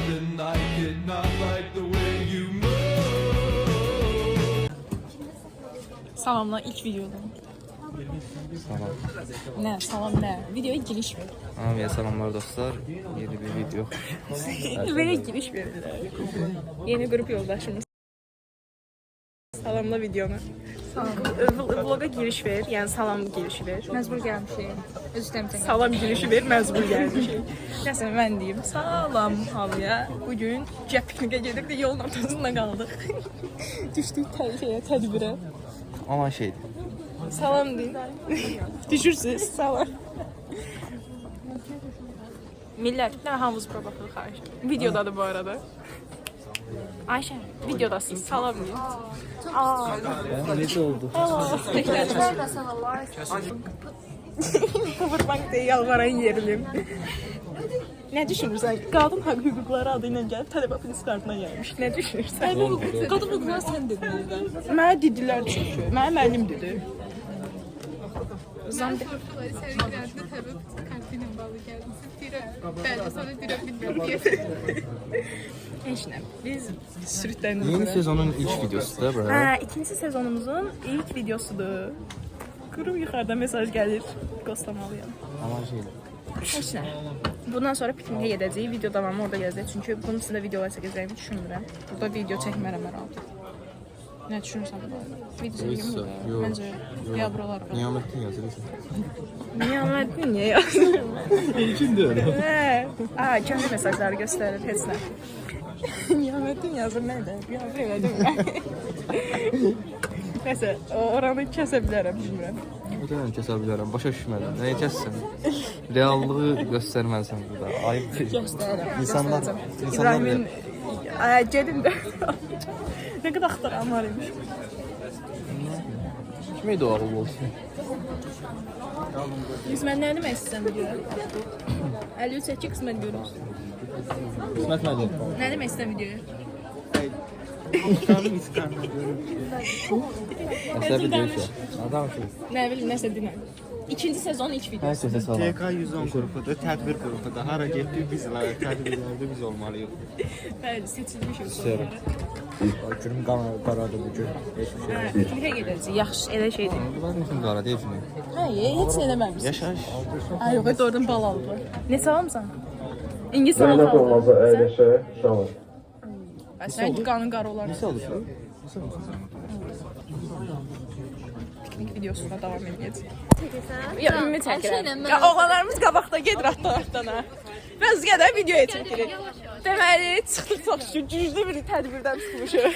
and I did not like the way you move. Salamla ilk videoda. Salam. Ne? Salam ne? Videoya giriş ver. Hamıya salamlar dostlar. Yeni bir video. Böyle giriş verdiler. Yeni grup yoldaşımız. Salamla videonu. Vloga giriş ver, yəni salam girişi ver. Məcbur gəlmişik. Öz istəmişəm. Salam girişi ver, məcbur gəlmişik. Nəsə mən deyim, salam hamıya. Bugün cəb piknikə gedirdik də yolun ortasında qaldıq. Düşdük tədbirə. Aman şeydi. Salam deyin. Düşürsünüz, salam. Millət, nə hamımız bura baxırıq xahiş. Videodadır bu arada. Ayşə, videodasınız, salam deyin. Necə oldu? Kıvırmak deyə yalvaran yerim. Nə düşünürsən? Qadın hüquqları adı ilə gəlib tələbə polis kartına gəlmiş. Nə düşünürsən? Qadın hüquqları sən dedin orada. Mənə dedilər çünki. Mənim müəllim dedi. Zam Sergiləndə təbii kartıyla bağlı gəlmişsin. Bəli, sonra deyirəm bilmirəm. heç nə. Biz sürütləndik. Yeni sezonun ilk videosu da bura. Hə, ikinci sezonumuzun ilk videosudur. Qrup yuxarıdan mesaj gəlir. Qoslamalıyam. Aman şeydi. Heç nə. Bundan sonra piknikə gedəcəyik. Video davamı orada gələcək. Çünki bunun üstündə videolar çəkəcəyimi düşünmürəm. Burada video çəkmərəm hər halda. Nə düşünürsən bu? Video çəkeyim mi? Yox. Məncə ya buralar. Niyamettin yazırsan. Niyamettin niyə yazıram? İlkindir. Hə. Kəndi mesajları göstərir, heç nə. Niyamettin yazır nədir? Yazır elə deyil. Nəsə, oranı kəsə bilərəm, bilmirəm. Ödənən kəsə bilərəm, başa düşmədim. Nəyə kəssən? Reallığı göstərməlisən burada. Ayıb değil. Göstərirəm. İnsanlar İbrahimin gedin də. Nə qədər axtaran var imiş. Kimə də ağıl olsun? Biz mən nə demək istəyirəm videoya? 53 qismət görürüz. Qismət nədir? Nə demək istəyirəm videoya? Nəsə bir deyirsə. Adam şey. Nə bilim, nəsə dinəm. İkinci sezon ilk video. Hər səsə salam. TK 110 qrupudur, tədbir qrupudur. Hara getdik biz tədbirlərdə biz olmalıyıq. Bəli, seçilmişik Sonra. sonlara. Günüm qaradır bu gün. Piknikə gedəcəyik, yaxşı, elə şeydir. Bunlar üçün qara deyil mi? Hə, heç nə eləməmişsin. Yaşayış. Ay, yox, oradan bal aldılar. Ne salamsan? İngiliz salam aldı. Əyləşə, salam. Sən qanın qarı olar. Nəsə olur? Piknik videosuna davam edəcəyik. Ya, ümumi çəkirəm. Ya, oğlanlarımız qabaqda gedir atdan ha. Biraz qədər videoya çəkirik. Deməli, çıxdıq çox şükür, güclü bir tədbirdən çıxmışıq.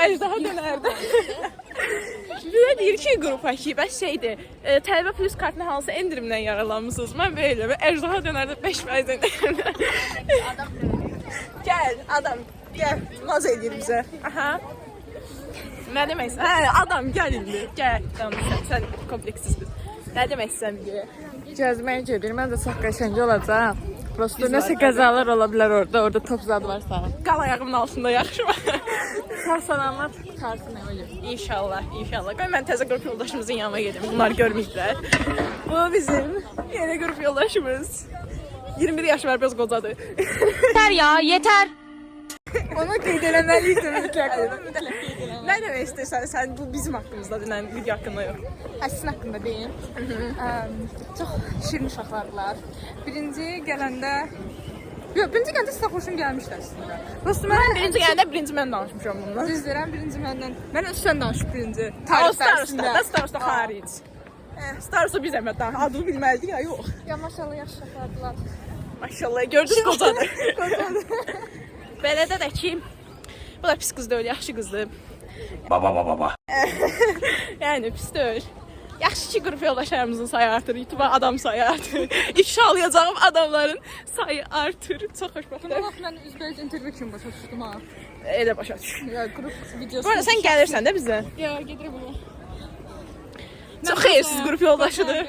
Əjdaha dönərdə. Bizə deyir ki, qrupa ki, bəs şeydir, tələbə plus kartına hansı endirimdən yaralanmışsınız? Mən belə, əjdaha dönərdə 5% endirimdən. Gəl, adam, gəl, naz edir bizə. Aha. Nə deməksən? Hə, adam gəl indi. Gəl. Tamam, sən kompleksiz biz. Nə deməksən videoya? Gəzməyə gedir. Mən də çox qəşəng olacaq. Prosto nəsə qəzalar ola bilər orada. Orada top zad varsa. Qal ayağımın altında yaxşı mı? Sağ-salamat kartını ölür. İnşallah, inşallah. Qoy mən təzə qrup yoldaşımızın yanına gedim. Bunlar görməyiblər. Bu bizim yeni qrup yoldaşımız. 21 yaş var, biraz qocadır. Yeter ya, yeter. Ona qeyd eləməliydim mütləq. Nə demək istəyirsən? Sən bu bizim haqqımızda denən video haqqında yox. Əslin haqqında deyim. Çox şirin uşaqlardılar. Birinci gələndə... Yox, birinci gəndə sizə xoşum gəlmişdi əslində. Prosto mən Birinci gələndə birinci mən danışmışam bundan. düz deyirəm, birinci məndən... Mən sən danışıb birinci. O Tarix Staros'da, dərsində. da Staros'da xaric. Staros'da biz əmət danış. Adını bilməliydik ya, yox. Ya maşallah yaxşı uşaqlardılar. Maşallah, gördünüz qocadır. Belədə də ki, bu da pis qız deyil, yaxşı qızdır. Baba. Yəni pis deyil. Yaxşı ki, qrup yoldaşlarımızın sayı artır, YouTube'a adam sayı artır. İfşa alacağım adamların sayı artır. Çox xoşbəxtəm. Buna bax, mən üzbəyiz intervyu kimi başa düşdüm ha. Elə başa düş. Ya qrup videosu... Bu arada sən gəlirsən də bizə. Ya gedirəm bunu. Çox xeyirsiz qrup yoldaşıdır.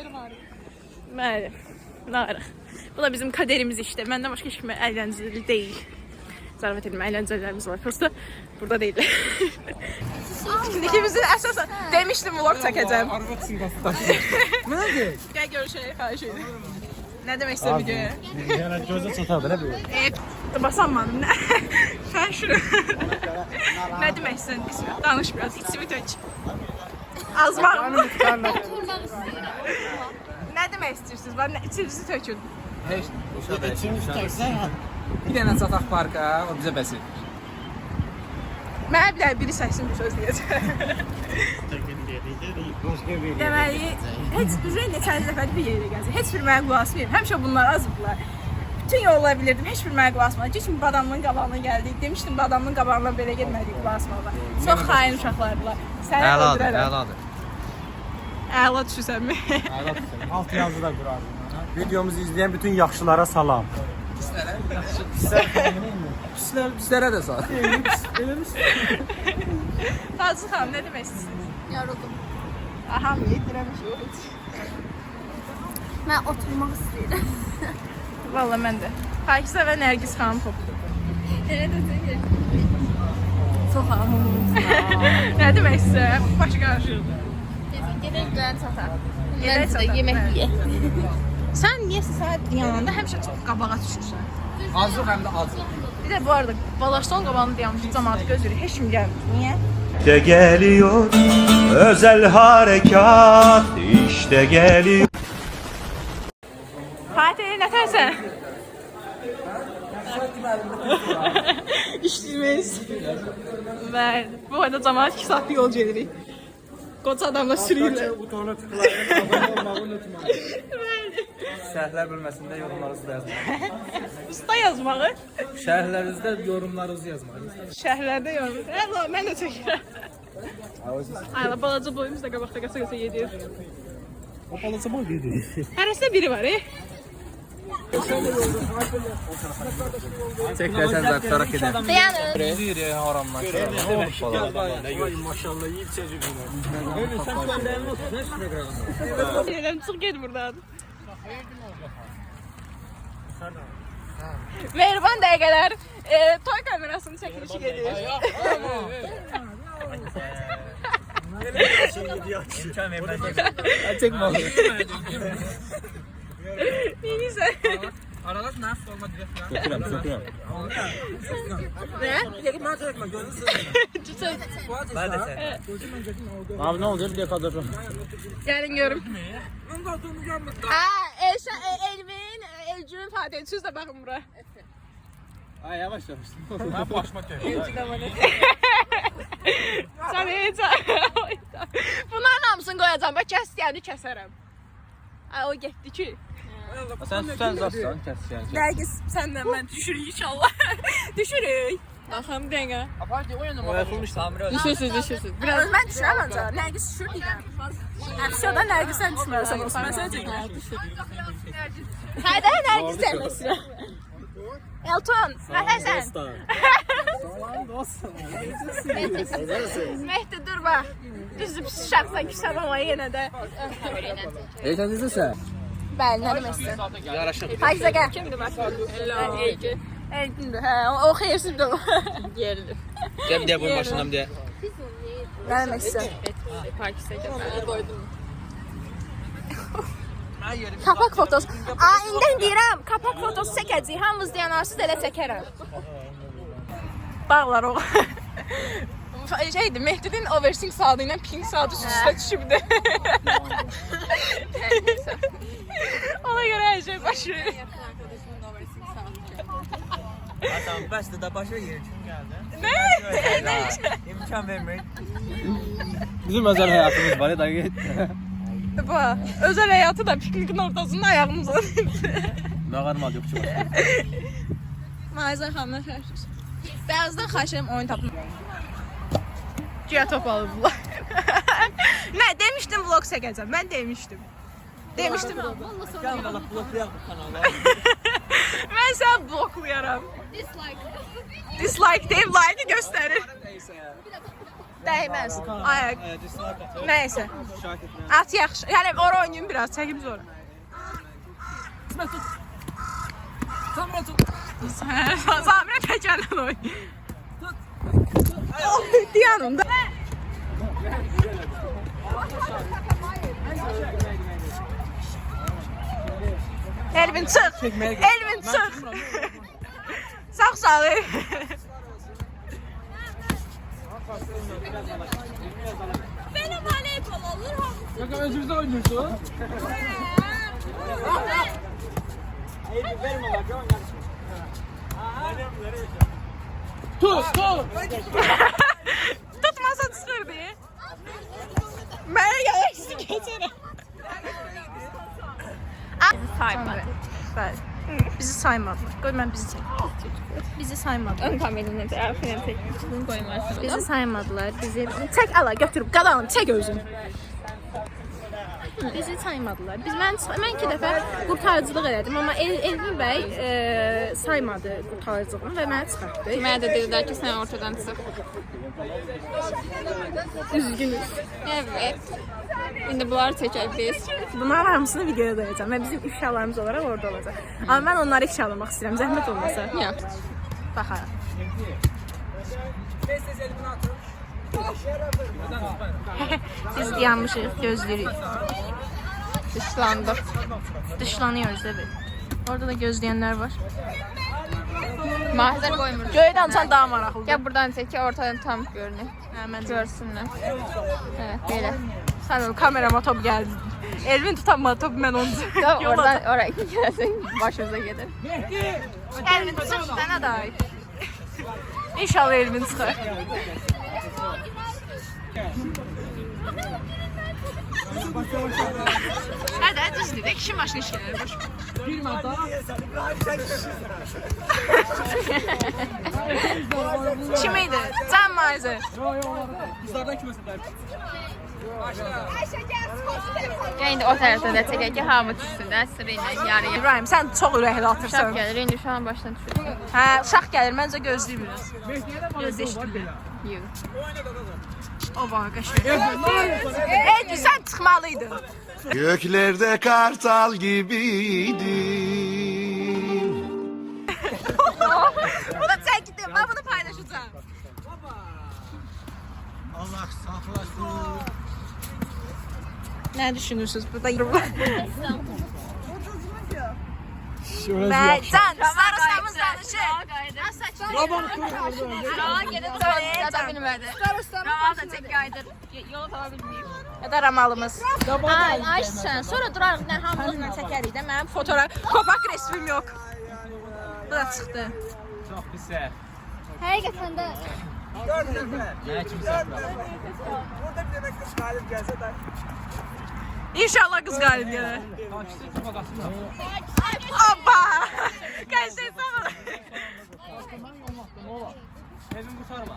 Bəli, narıq. Bu da bizim kaderimiz işte. Məndən başqa heç kimə əyləncəli deyil. Zarafat edilmə, əyləncələrimiz var. Prosta burada deyil. İkimizin əsasən demişdim vlog çəkəcəm. Gəl görüşək, xahiş edir. Nə demək istəyirəm videoya? Yəni gözə çata belə bir. Basanmadım, nə? Sən şunu. Nə demək istəyirsən? Bismillah, danış biraz, içimi tök. Azmağım. Nə demək istəyirsiniz? Var, içinizi tökün. Bir dənə çataq parka, o bizə bəs edir. Mənə bir dənə biri səhsin bir söz deyəcək. Deməli, heç bir neçənci dəfədir bir yerə gəzir. Heç bir mənə qulaq asmayayım. Həmişə bunlar azıblar. Bütün yollara bilirdim, heç bir mənə qulaq asmadı. Geçin badamlığın qabağına gəldik. Demişdim badamlığın qabağına belə getmədik qulaq asmağa. Çox xain uşaqlardılar. Səni öldürərəm. Əladır. Əla düşürsənmi? Alt yazı da qurardım. Videomuzu izləyən bütün yaxşılara salam. Pislərə də sağ. Tacı xanım, nə demək istəyirsiniz? Yoruldum. Aha, yedirəmiş. Mən oturmaq istəyirəm. Valla mən də. Pakizə və Nərgiz xanım toplu. Elə də deyir. Çox ağırım. Nə demək istəyirəm? Başı qarışırdı. Gedək gələn çataq. Gedək çataq. Yemək yeyək. Sən niyəsə sənə yanında həmişə çox qabağa düşürsən? Azlıq həm də azlıq. Bir də bu arada Balaşdan qabağını dayanmış cəmaatı gözləyir. Heç kim gəlmir. Niyə? İşte geliyor özel harekat işte geliyor. Fatih, nətərsən? İşləyimiz. Bəli. Bu arada cəmaat 2 saatlik yol gedirik. Qoca adamla sürüyürlər. Butona tıklayın, abone olmağı unutmayın. Şərhlər bölməsində yorumlarınızı yazmayın. Usta yazmağı. Şərhlərinizdə yorumlarınızı yazmayın. Şəhərlərdə yorum. Hələ mən də çəkirəm. Ayla balaca boyumuz da qabaqda qaça gedir. O balaca boy gedir. Hərəsində biri var, Çəklərsən zartlaraq gedək. Dayanın. Yürüyək haramdan. Nə olub bala? Maşallah yiyip çocuk bunu. Deyirəm, çıx get buradan. Mehriban dəqiqələr toy kamerasının çəkilişi gedir. Çəkmə oğlum. Neyse. Aralaş nə forma direkt lan? Çökürəm. Ne? Çəkmə, çəkmə, gözünü Ben de sen. Abi ne oluyor? Bir de kadar. Gelin görüm. Elvin, Elcün'ün Fatih. Siz de bakın buraya. Ay yavaş yavaş. Ben başıma tövbe. Sen hiç. Bunların hamısını koyacağım. Ben kes yani keserim. Ay o gitti ki. Sen sütən zatsan, kəssən. Nergis senden ben düşürük inşallah. Düşürük. Bakalım denge. Apardi o yana yapılmış tamir. Düşürsüz. Biraz ben düşürəm ancaq. Nergis düşür deyirəm. Əfşoda Nergis sən düşmərsən olsun. Mən sənə çəkirəm. Hayda Nergis gəlməsin. Elton, nəfəsən? Mehdi dur bax. Düzdür pis uşaqsan küsən ama yenə də. Sən izləsən? Bəli, nə demək istəyirsən? Yaraşıq. Hayda gəl. Kimdir bax? Elgin. Elgindir, hə. O xeyirsizdir o. Yerli. Gəl deyə bunun başından deyə. Nə demək istəyirsən? Pakistan gəl. Qoydum. Kapak fotosu. İndən deyirəm, kapak fotosu çəkəcəyik. Hamımız deyənarsız elə çəkərəm. Bağlar o. Şeydi, Mehdinin oversing saatı ilə pink saatı üstə düşübdü. Ona görə hər şey başlayır. Tamam, bəs də başa yerin kim gəldi? Nə? İmkan vermir. Bizim özel hayatımız var ya dayı. Bu, özel həyatı da piknikin ortasında ayağımıza. Mağarmadı yok çok. Mağazə xanımlar xərcdir. Bəyazdan xahiş edirəm oyun tapın. Güya top alıblar. Nə, demişdim vlog çəkəcəm. Mən demişdim. Demişdim. Gel bana bloklayaq bu kanalı. Mən səni bloklayaram. Dislike deyib, like göstərir. Dəyməz. Ayaq. Nəysə. At yaxşı. Yəni ora oynayın biraz, çəkib sonra. Samira təkərlə oynayın. Diyanımda. Elvin çıx. Elvin çıx. Sağ salı. Benim voleybol olur hamısı. Bakın özümüzde oynuyorsun. Tut. Tutmasa çıxırdı. Mənə gələksin keçərəm. Saymadı. Bəli. Bizi saymadılar. Qoy mən bizi çək. Bizi saymadılar. Ön kameranın tarafına tek bunu koymazsın. Bizi saymadılar. Bizi çək ala götürüb qadanı çək özün. Bizi saymadılar. Mən 2 dəfə qurtarıcılıq elədim, amma Elvin bəy saymadı qurtarıcılığımı və məni çıxartdı. Mənə də dedilər ki, sen ortadan çık. Üzgünüz. Evet. Şimdi bunları çekək biz. Bunların hamısını videoya dayayacağım və bizim ifşalarımız olaraq orada olacaq. Amma mən onları ifşalamaq istəyirəm, zəhmət olmasa. Yok. Baxarıq. Biz dayanmışıq, gözləyirik. Dışlandık. Dışlanıyoruz evet. Orada da gözleyenler var. Mahzer koymuruz. Göydən uçan daha maraqlıdır. Gel buradan çek ki ortadan tam görünür. Hemen Görsünler. Evet böyle. Sen ol, kamerama top geldi. Elvin tutamadı topu ben onu Tamam, yolladım. oradan oraya gidersen başımıza gelir. Elvin tutsun sana da ait. İnşallah Elvin çıkar. Hadi hadi üstüne de kişi maşını işleri boş. Kimiydi? Can Marzi. Kızlardan kime sefer? Gel indi o taraftan da çekək ki hamı düşsün də sırayla yarıya. İbrahim sen çok ürəkli atırsan. Şap gəlir, indi şu an başdan düşür. Hə, uşaq gəlir, məncə gözləyim biraz. Gözləşdim. Yox. O var, qəşəng. Ey, sən çıxmalıydın. Göklerde kartal gibiydim. Bunu çəkdim, mən bunu paylaşacağım. Allah saxlasın. Nə düşünürsünüz burada? Mən can, starostamız danışır. Rağa gedib yata bilmədi. Rağa da çək qaydır. Yolu tapa bilməyib. Ya da ramalımız. Ay, Ayşən, sonra durarıq, nə hamımızla çəkərik də. Mənim fotoğraf, kopak resmim yox. Bu da çıxdı. Çox pisə. Həqiqətən də Mənə kimi saxla. Burada bir demək qız qalib gəlsə də. İnşallah qız qalib gələr. Hoppa! Qəşəng sağ ol. Evin qurtarma.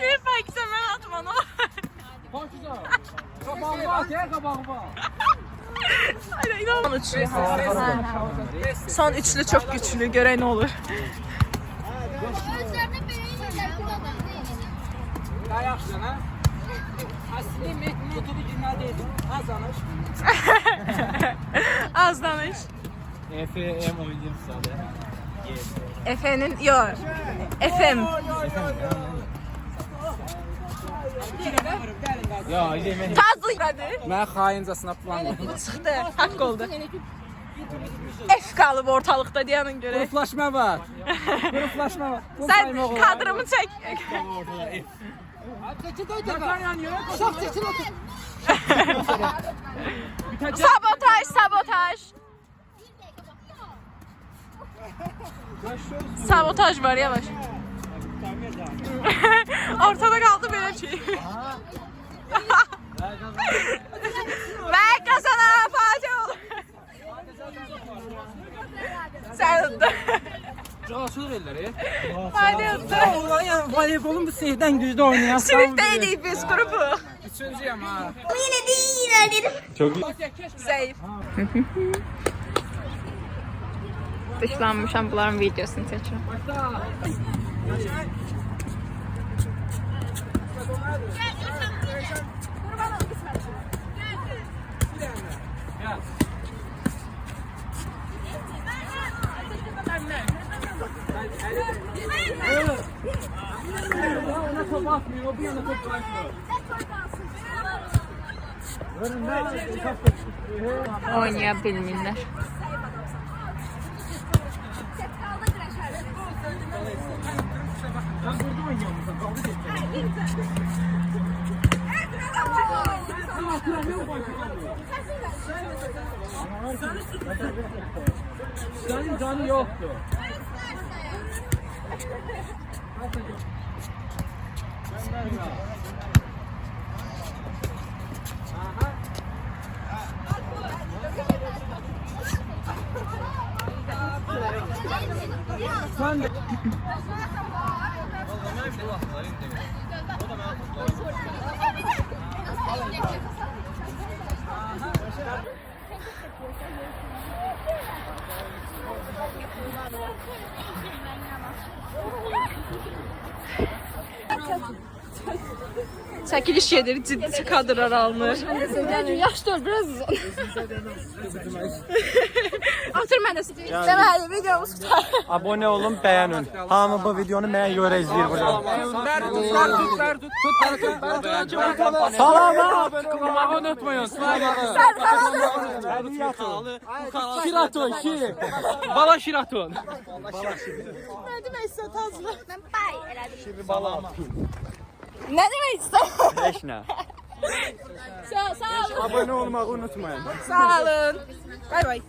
Bir faksə mən atma, nə var? Qabağıma at, qabağıma. Hayır, inanın üçlü. Son üçlü çok güçlü, görək nə olur. Yaxşısan ha? Aslında motoru girməliydim. Az danış. Az danış. FM oynayayım sana. Efe'nin, yok. FM. Ya, yemək. Tazlı hadi. Mən xaincəsinə plan qoydum. Çıxdı, haqq oldu. F qalıb ortalıqda deyanın görə. Qruplaşma var. Qruplaşma var. Sən kadrımı çək. Sabotaj, sabotaj. Sabotaj var, yavaş. Ortada kaldı böyle şey. Ben kazanan Fatih olur. Sen tuttu. Casus elləri. Fatih tuttu. Ulan voleybolun bu seyirdən güclü oynayan. Sürükteydik biz grubu. Üçüncüyəm ha. Zayıf. dışlanmışam bunların videosunu çəkirəm. Ona top atmıyor, o bir yana top atmıyor. Oynaya bilmirlər. Senin canı yoktu. Sen de Çəkiliş gedir, ciddi kadrlar alınır. Yaş dur biraz. Otur mən də. Deməli, videomuz qutar. Abone olun, beğenin. Hamı bu videonu mənə görə izləyir burada. Kırmağı unutmayın. Şiraton, şir. Bala şiraton. Nə demək istə tazlı? Şirin Nə demək istə? Heç nə. Sağ olun. Abone olmağı unutmayın. Sağ olun. Bay bay.